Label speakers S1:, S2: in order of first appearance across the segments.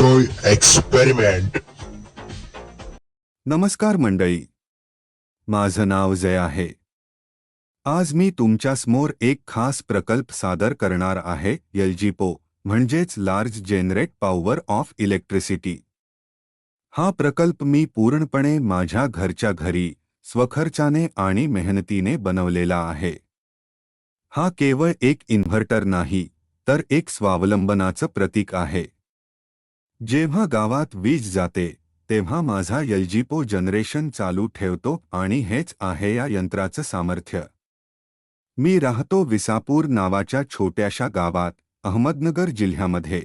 S1: Enjoy experiment.
S2: नमस्कार मंडळी, माझं नाव जय आहे. आज मी तुमच्यासमोर एक खास प्रकल्प सादर करणार आहे. LGPO म्हणजेच large generate power of electricity. हा प्रकल्प मी पूर्णपणे माझ्या घरच्या घरी स्वखर्चाने आणि मेहनतीने बनवलेला आहे. हा केवळ एक इन्व्हर्टर नाही, तर एक स्वावलंबनाचं प्रतीक आहे. जेव्हा गावात वीज जाते तेव्हा माझा LGPO जनरेशन चालू ठेवतो आणि हेच आहे या यंत्राचं सामर्थ्य. मी राहतो विसापूर नावाच्या छोट्याशा गावात, अहमदनगर जिल्ह्यामध्ये.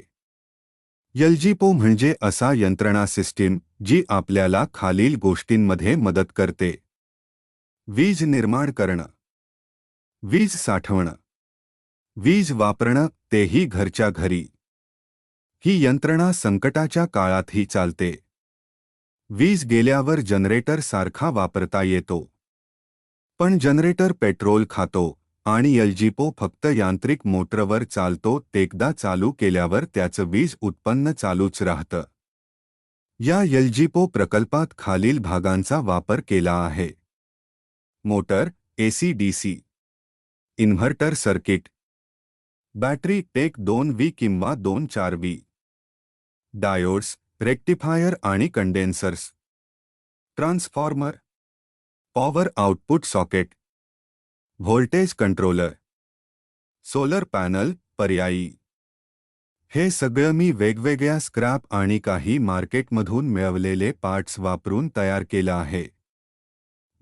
S2: LGPO म्हणजे असा यंत्रणा सिस्टीम जी आपल्याला खालील गोष्टींमध्ये मदत करते: वीज निर्माण करणं, वीज साठवणं, वीज वापरणं, तेही घरच्या घरी. ही यंत्रणा संकटाच्या काळातही चालते. वीज गेल्यावर जनरेटर सारखा वापरता येतो. पण जनरेटर पेट्रोल खातो आणि LGPO फक्त यांत्रिक मोटरवर चालतो. एकदा चालू केल्यावर त्याचं वीज उत्पन्न चालूच राहतं. या LGPO प्रकल्पात खालील भागांचा वापर केला आहे: motor, AC DC, inverter circuit, battery टेक 2V किंवा 2-4V, डायोड्स, रेक्टिफायर आणि condensers, transformer, power output socket, voltage controller, solar panel, पर्यायी. हे सगळं मी वेगवेगळ्या स्क्रॅप आणि काही मार्केटमधून मिळवलेले पार्ट्स वापरून तयार केलं आहे.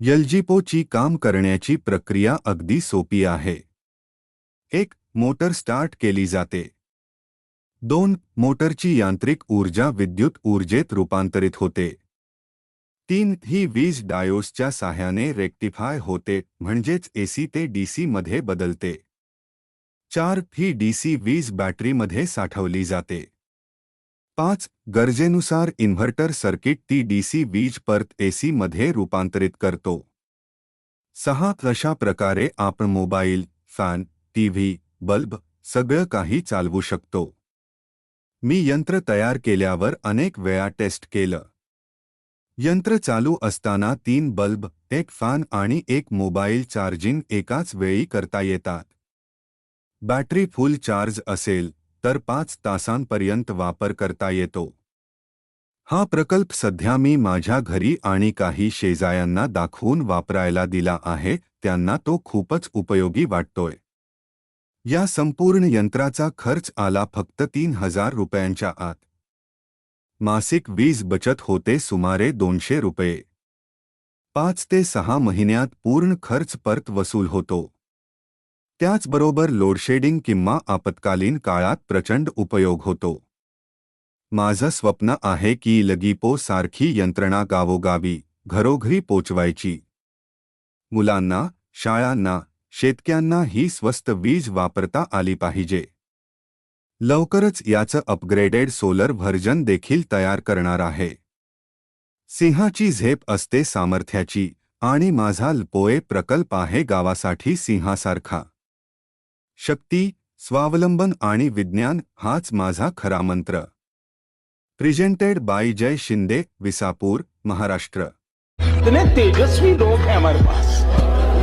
S2: LGPO ची काम करण्याची प्रक्रिया अगदी सोपी आहे. 1. मोटर स्टार्ट केली जाते. 2. मोटरची यांत्रिक ऊर्जा विद्युत ऊर्जेत रूपांतरित होते. 3. ही वीज डायोड्सच्या साहाय्याने रेक्टिफाय होते, म्हणजेच AC ते DC मध्ये बदलते. 4. ही DC वीज बॅटरीमध्ये साठवली जाते. 5. गरजेनुसार इन्व्हर्टर सर्किट ती DC वीज परत AC मध्ये रूपांतरित करतो. 6. अशा प्रकारे आपण मोबाईल, फॅन, TV, बल्ब सगळं काही चालवू शकतो. मी यंत्र तयार केल्यावर अनेक वेळा टेस्ट केलं. यंत्र चालू असताना 3 बल्ब, 1 फॅन आणि 1 मोबाईल चार्जिंग एकाच वेळी करता येतात. बॅटरी फुल चार्ज असेल तर 5 तासांपर्यंत वापर करता येतो. हा प्रकल्प सध्या मी माझ्या घरी आणि काही शेजाऱ्यांना दाखवून वापरायला दिला आहे. त्यांना तो खूपच उपयोगी वाटतोय. या संपूर्ण यंत्राचा खर्च आला फक्त 3000 रुपयांच्या आत. मासिक वीज बचत होते सुमारे 200 रुपये. 5 ते 6 महिन्यात पूर्ण खर्च परत वसूल होतो. त्याचबरोबर लोडशेडिंग किंवा आपत्कालीन काळात प्रचंड उपयोग होतो. माझं स्वप्न आहे की LGPO सारखी यंत्रणा गावोगावी, घरोघरी पोचवायची. मुलांना, शाळांना, शेतकऱ्यांना ही स्वस्त वीज वापरता आली पाहिजे. लवकरच याचं अपग्रेडेड सोलर व्हर्जन देखील तयार करणार आहे. सिंहाची झेप असते सामर्थ्याची आणि माझा LGPO प्रकल्प आहे गावासाठी सिंहासारखा. शक्ती, स्वावलंबन आणि विज्ञान हाच माझा खरा मंत्र. प्रेझेंटेड बाय जय शिंदे, विसापूर, महाराष्ट्र.
S3: कितने तेजस्वी लोग हैं हमारे पास,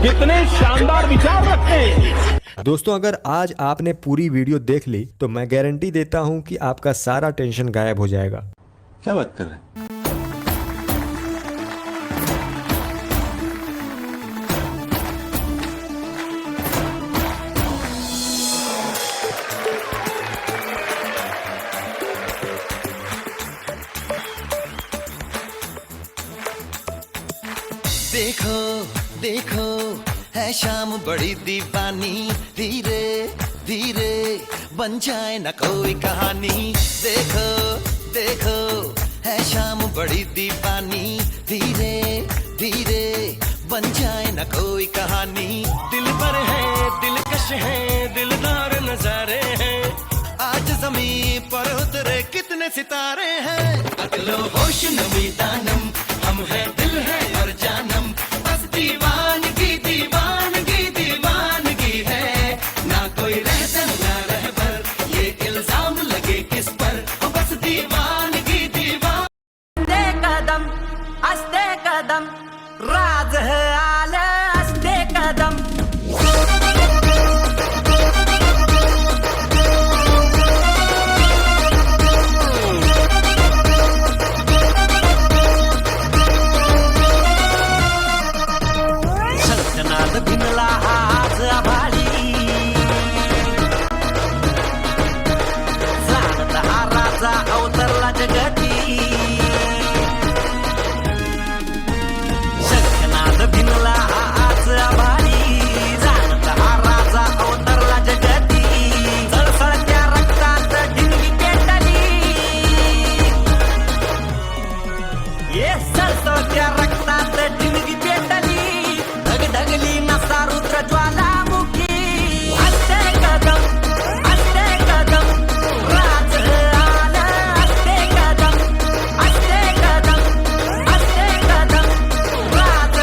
S3: कितने शानदार विचार रखते हैं.
S4: दोस्तों, अगर आज आपने पूरी वीडियो देख ली तो मैं गारंटी देता हूं कि आपका सारा टेंशन गायब हो जाएगा.
S3: क्या बात कर रहे हैं?
S5: देखो देखो है शाम बड़ी दीवानी, धीरे धीरे बन जाए न कोई कहानी. देखो देखो है शाम बड़ी दीवानी, धीरे धीरे बन जाए न कोई कहानी. दिल पर है, दिलकश है, दिलदार नजारे हैं. आज जमीन पर उतरे कितने सितारे हैं. अकलो होश नमी दानम, हम है दिल है और जानम. बस दीवानगी दीवानगी दीवानगी है. ना कोई रहता ना रहबर, ये इल्जाम लगे किस पर. बस दीवान भिनला आज आभाळी जाणत हा राजा अवतरला जगती शंखनाद भिनला आज आभाळी जाणत हा राजा अवतरला जगती सळसळत्या रक्तात ढिंगी पेटली ये सळसळत्या रक्तात ढिंगी पेटली ढगढगली नसा रुद्र ज्वालामुखी असते कदम राज आलं असते कदम राज आलं असते कदम राज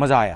S3: मजा आया।